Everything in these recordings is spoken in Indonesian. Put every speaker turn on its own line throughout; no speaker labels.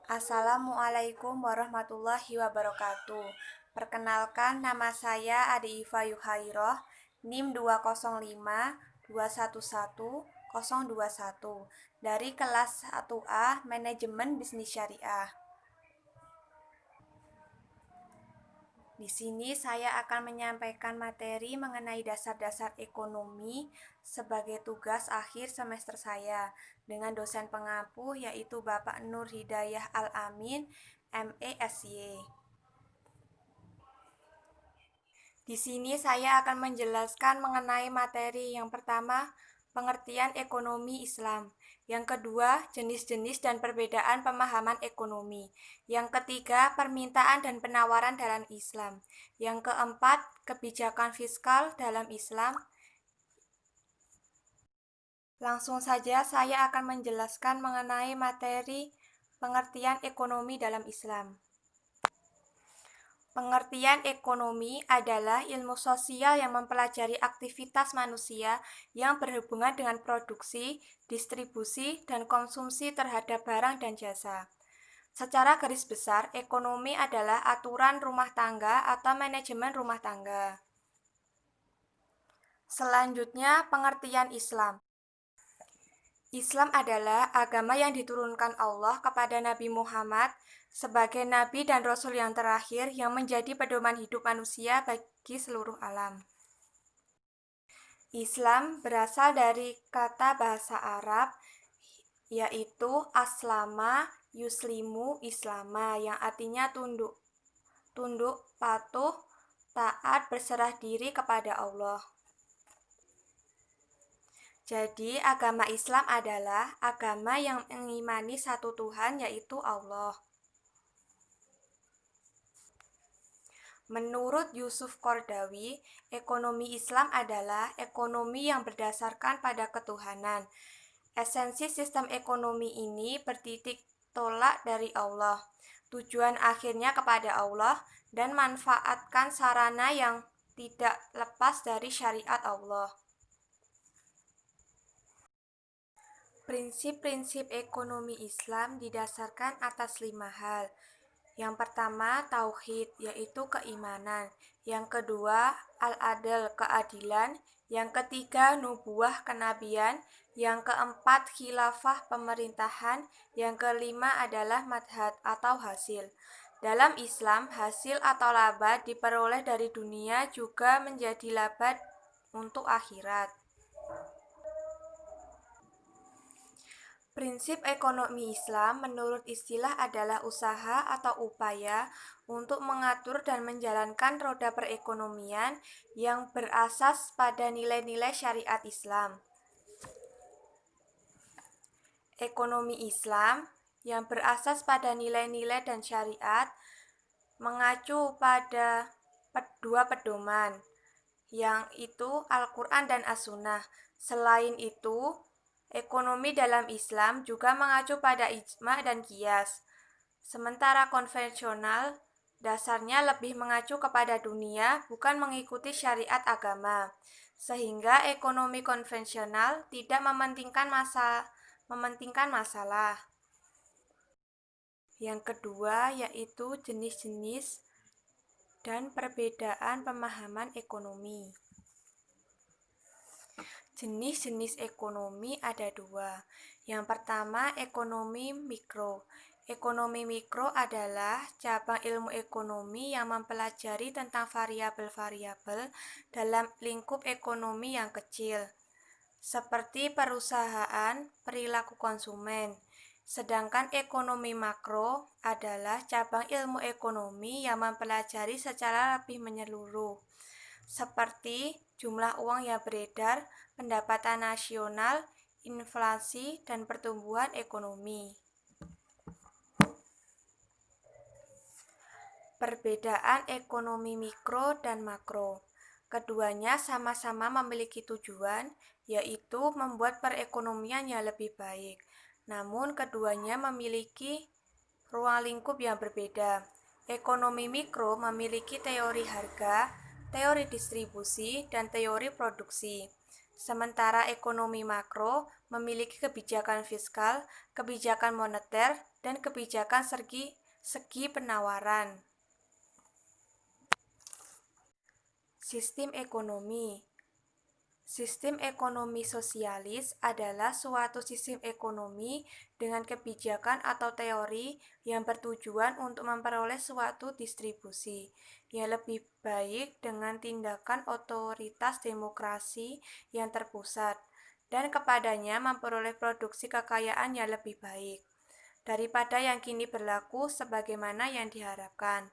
Assalamualaikum warahmatullahi wabarakatuh. Perkenalkan, nama saya Adi Iva Yuhairoh, NIM 205211021 dari kelas 1A Manajemen Bisnis Syariah. Di sini saya akan menyampaikan materi mengenai dasar-dasar ekonomi sebagai tugas akhir semester saya dengan dosen pengampu yaitu Bapak Nur Hidayah Al-Amin, MESY. Di sini saya akan menjelaskan mengenai materi yang pertama, pengertian ekonomi Islam. Yang kedua, jenis-jenis dan perbedaan pemahaman ekonomi. Yang ketiga, permintaan dan penawaran dalam Islam. Yang keempat, kebijakan fiskal dalam Islam. Langsung saja saya akan menjelaskan mengenai materi pengertian ekonomi dalam Islam. Pengertian ekonomi adalah ilmu sosial yang mempelajari aktivitas manusia yang berhubungan dengan produksi, distribusi, dan konsumsi terhadap barang dan jasa. Secara garis besar, ekonomi adalah aturan rumah tangga atau manajemen rumah tangga. Selanjutnya, pengertian Islam. Islam adalah agama yang diturunkan Allah kepada Nabi Muhammad sebagai Nabi dan Rasul yang terakhir yang menjadi pedoman hidup manusia bagi seluruh alam. Islam berasal dari kata bahasa Arab yaitu aslama yuslimu islama yang artinya tunduk, patuh, taat, berserah diri kepada Allah. Jadi, agama Islam adalah agama yang mengimani satu Tuhan, yaitu Allah. Menurut Yusuf Qaradawi, ekonomi Islam adalah ekonomi yang berdasarkan pada ketuhanan. Esensi sistem ekonomi ini bertitik tolak dari Allah. Tujuan akhirnya kepada Allah dan manfaatkan sarana yang tidak lepas dari syariat Allah. Prinsip-prinsip ekonomi Islam didasarkan atas 5 hal. Yang pertama, tauhid, yaitu keimanan. Yang kedua, al-adl, keadilan. Yang ketiga, nubuwah, kenabian. Yang keempat, khilafah, pemerintahan. Yang kelima adalah madhad atau hasil. Dalam Islam, hasil atau laba diperoleh dari dunia juga menjadi laba untuk akhirat. Prinsip ekonomi Islam menurut istilah adalah usaha atau upaya untuk mengatur dan menjalankan roda perekonomian yang berasas pada nilai-nilai syariat Islam. Ekonomi Islam yang berasas pada nilai-nilai dan syariat mengacu pada dua pedoman, yang itu Al-Quran dan As-Sunnah. Selain itu, ekonomi dalam Islam juga mengacu pada ijma dan qiyas. Sementara konvensional dasarnya lebih mengacu kepada dunia, bukan mengikuti syariat agama. Sehingga ekonomi konvensional tidak mementingkan masalah. Yang kedua yaitu jenis-jenis dan perbedaan pemahaman ekonomi. Jenis-jenis ekonomi ada 2. Yang pertama, ekonomi mikro. Ekonomi mikro adalah cabang ilmu ekonomi yang mempelajari tentang variabel-variabel dalam lingkup ekonomi yang kecil, seperti perusahaan, perilaku konsumen. Sedangkan ekonomi makro adalah cabang ilmu ekonomi yang mempelajari secara lebih menyeluruh, seperti jumlah uang yang beredar, pendapatan nasional, inflasi, dan pertumbuhan ekonomi. Perbedaan ekonomi mikro dan makro. Keduanya sama-sama memiliki tujuan, yaitu membuat perekonomian yang lebih baik. Namun keduanya memiliki ruang lingkup yang berbeda. Ekonomi mikro memiliki teori harga, teori distribusi, dan teori produksi. Sementara ekonomi makro memiliki kebijakan fiskal, kebijakan moneter, dan kebijakan segi penawaran. Sistem ekonomi. Sistem ekonomi sosialis adalah suatu sistem ekonomi dengan kebijakan atau teori yang bertujuan untuk memperoleh suatu distribusi yang lebih baik dengan tindakan otoritas demokrasi yang terpusat dan kepadanya memperoleh produksi kekayaan yang lebih baik daripada yang kini berlaku sebagaimana yang diharapkan.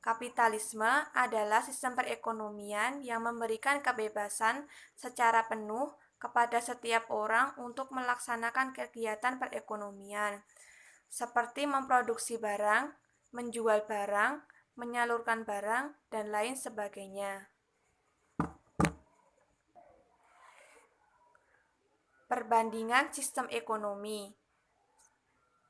Kapitalisme adalah sistem perekonomian yang memberikan kebebasan secara penuh kepada setiap orang untuk melaksanakan kegiatan perekonomian, seperti memproduksi barang, menjual barang, menyalurkan barang, dan lain sebagainya. Perbandingan sistem ekonomi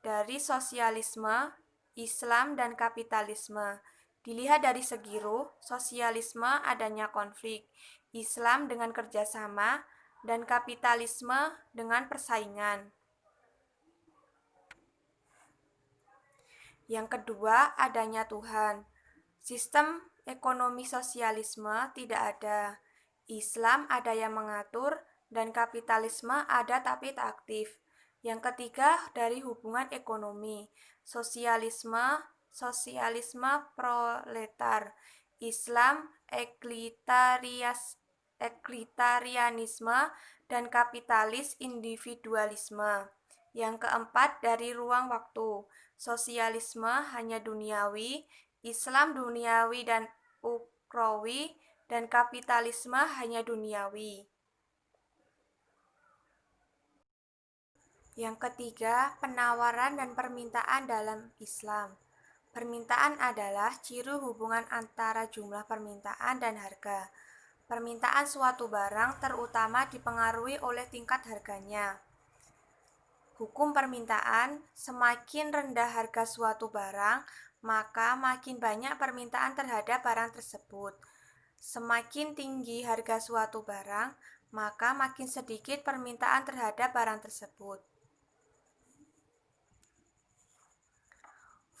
dari sosialisme, Islam, dan kapitalisme. Dilihat dari segi ruh, sosialisme adanya konflik, Islam dengan kerjasama, dan kapitalisme dengan persaingan. Yang kedua, adanya Tuhan. Sistem ekonomi sosialisme tidak ada. Islam ada yang mengatur, dan kapitalisme ada tapi tak aktif. Yang ketiga, dari hubungan ekonomi. Sosialisme proletar, Islam eglitarianisme, dan kapitalis individualisme. Yang keempat, dari ruang waktu. Sosialisme hanya duniawi, Islam duniawi dan ukhrawi, dan kapitalisme hanya duniawi. Yang ketiga, penawaran dan permintaan dalam Islam. Permintaan adalah ciri hubungan antara jumlah permintaan dan harga. Permintaan suatu barang terutama dipengaruhi oleh tingkat harganya. Hukum permintaan, semakin rendah harga suatu barang, maka makin banyak permintaan terhadap barang tersebut. Semakin tinggi harga suatu barang, maka makin sedikit permintaan terhadap barang tersebut.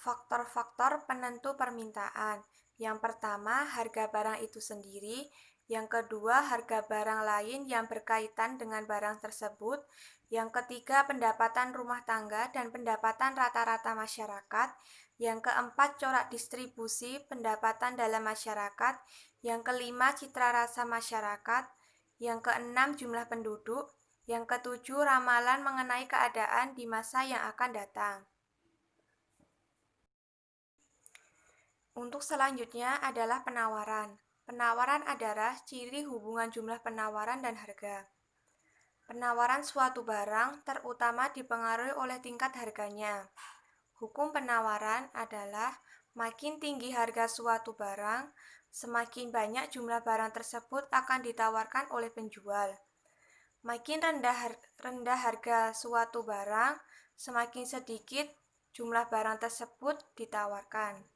Faktor-faktor penentu permintaan. Yang pertama, harga barang itu sendiri. Yang kedua, harga barang lain yang berkaitan dengan barang tersebut. Yang ketiga, pendapatan rumah tangga dan pendapatan rata-rata masyarakat. Yang keempat, corak distribusi pendapatan dalam masyarakat. Yang kelima, citra rasa masyarakat. Yang keenam, jumlah penduduk. Yang ketujuh, ramalan mengenai keadaan di masa yang akan datang. Untuk selanjutnya adalah penawaran. Penawaran adalah ciri hubungan jumlah penawaran dan harga. Penawaran suatu barang terutama dipengaruhi oleh tingkat harganya. Hukum penawaran adalah makin tinggi harga suatu barang, semakin banyak jumlah barang tersebut akan ditawarkan oleh penjual. Makin rendah harga suatu barang, semakin sedikit jumlah barang tersebut ditawarkan.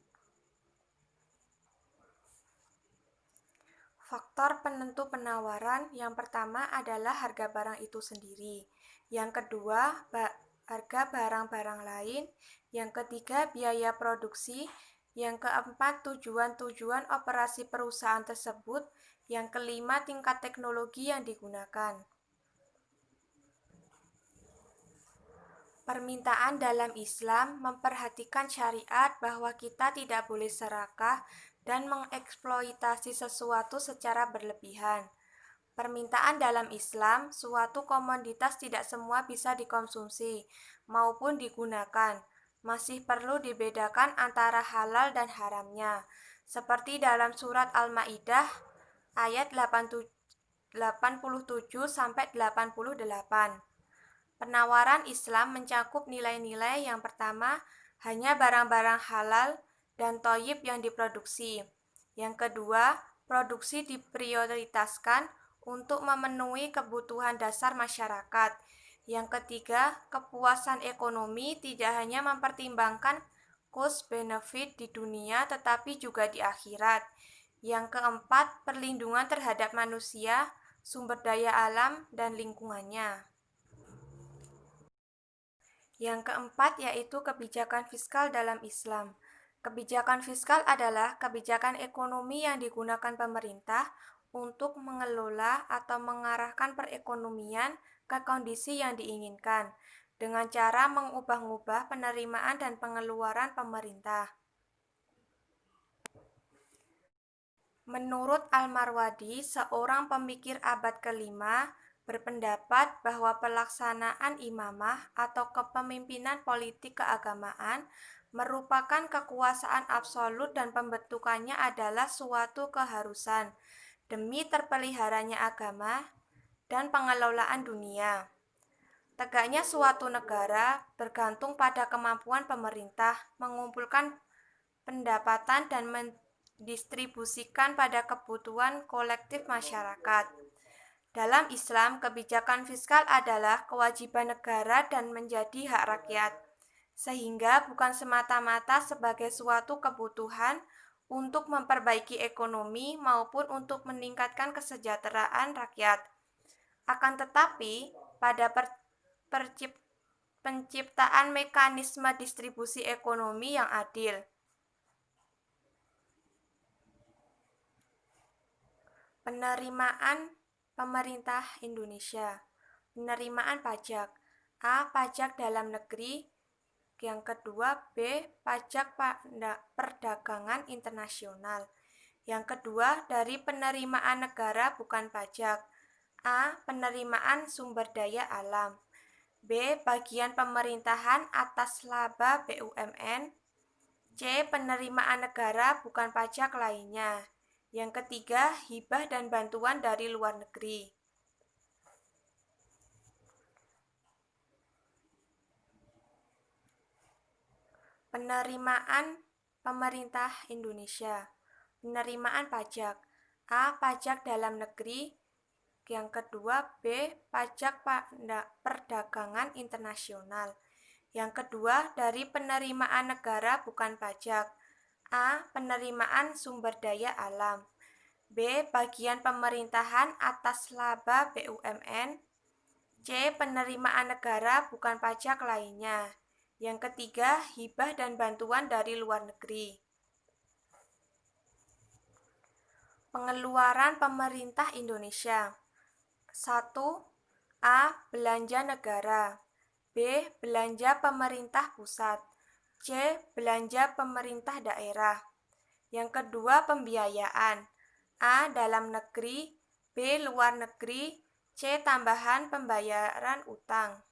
Faktor penentu penawaran yang pertama adalah harga barang itu sendiri. Yang kedua, harga barang-barang lain. Yang ketiga, biaya produksi. Yang keempat, tujuan-tujuan operasi perusahaan tersebut. Yang kelima, tingkat teknologi yang digunakan. Permintaan dalam Islam memperhatikan syariat bahwa kita tidak boleh serakah dan mengeksploitasi sesuatu secara berlebihan. Permintaan dalam Islam, suatu komoditas tidak semua bisa dikonsumsi maupun digunakan. Masih perlu dibedakan antara halal dan haramnya. Seperti dalam surat Al-Maidah ayat 87-88. Penawaran Islam mencakup nilai-nilai. Yang pertama, hanya barang-barang halal dan thayyib yang diproduksi. Yang kedua, produksi diprioritaskan untuk memenuhi kebutuhan dasar masyarakat. Yang ketiga, kepuasan ekonomi tidak hanya mempertimbangkan cost benefit di dunia tetapi juga di akhirat. Yang keempat, perlindungan terhadap manusia, sumber daya alam, dan lingkungannya. Yang keempat yaitu kebijakan fiskal dalam Islam. Kebijakan fiskal adalah kebijakan ekonomi yang digunakan pemerintah untuk mengelola atau mengarahkan perekonomian ke kondisi yang diinginkan dengan cara mengubah-ubah penerimaan dan pengeluaran pemerintah. Menurut Al-Marwadi, seorang pemikir abad ke-5, berpendapat bahwa pelaksanaan imamah atau kepemimpinan politik keagamaan merupakan kekuasaan absolut dan pembentukannya adalah suatu keharusan demi terpeliharanya agama dan pengelolaan dunia. Tegaknya suatu negara bergantung pada kemampuan pemerintah mengumpulkan pendapatan dan mendistribusikan pada kebutuhan kolektif masyarakat. Dalam Islam, kebijakan fiskal adalah kewajiban negara dan menjadi hak rakyat, sehingga bukan semata-mata sebagai suatu kebutuhan untuk memperbaiki ekonomi maupun untuk meningkatkan kesejahteraan rakyat. Akan tetapi, pada penciptaan mekanisme distribusi ekonomi yang adil. Penerimaan pemerintah Indonesia. Penerimaan pajak. A. Pajak dalam negeri. Yang kedua, B. Pajak perdagangan internasional. Yang kedua, dari penerimaan negara bukan pajak. A. Penerimaan sumber daya alam. B. Bagian pemerintahan atas laba BUMN. C. Penerimaan negara bukan pajak lainnya. Yang ketiga, hibah dan bantuan dari luar negeri. Penerimaan pemerintah Indonesia. Penerimaan pajak. A. Pajak dalam negeri. Yang kedua, B. Pajak perdagangan internasional. Yang kedua, dari penerimaan negara bukan pajak. A. Penerimaan sumber daya alam. B. Bagian pemerintahan atas laba BUMN. C. Penerimaan negara bukan pajak lainnya. Yang ketiga, hibah dan bantuan dari luar negeri. Pengeluaran pemerintah Indonesia. 1. A. Belanja negara. B. Belanja pemerintah pusat. C. Belanja pemerintah daerah. Yang kedua, pembiayaan. A. Dalam negeri. B. Luar negeri. C. Tambahan pembayaran utang.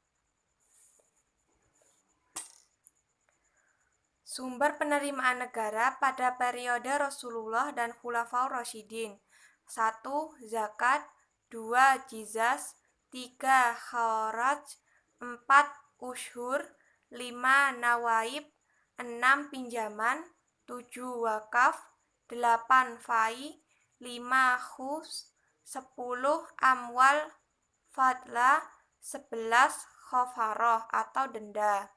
Sumber penerimaan negara pada periode Rasulullah dan Khulafaur Rasyidin. 1. Zakat. 2. Jizaz. 3. Kharaj. 4. Ushur. 5. Nawaib. 6. Pinjaman. 7. Wakaf. 8. Fai. 5. Khus. 10. Amwal fadla. 11. Khofaroh atau denda.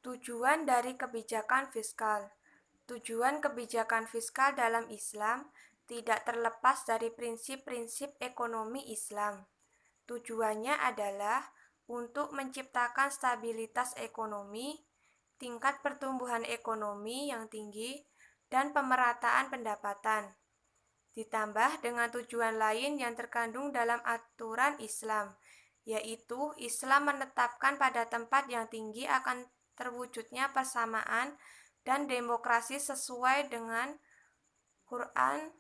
Tujuan dari kebijakan fiskal. Tujuan kebijakan fiskal dalam Islam tidak terlepas dari prinsip-prinsip ekonomi Islam. Tujuannya adalah untuk menciptakan stabilitas ekonomi, tingkat pertumbuhan ekonomi yang tinggi, dan pemerataan pendapatan. Ditambah dengan tujuan lain yang terkandung dalam aturan Islam, yaitu Islam menetapkan pada tempat yang tinggi akan terwujudnya persamaan dan demokrasi sesuai dengan Quran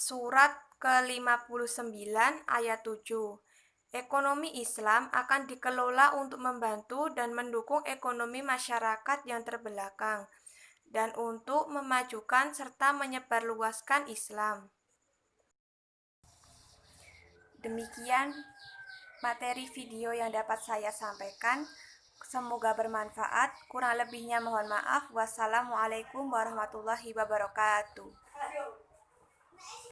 surat ke-59 ayat 7. Ekonomi Islam akan dikelola untuk membantu dan mendukung ekonomi masyarakat yang terbelakang dan untuk memajukan serta menyebarluaskan Islam. Demikian materi video yang dapat saya sampaikan. Semoga bermanfaat. Kurang lebihnya mohon maaf. Wassalamualaikum warahmatullahi wabarakatuh.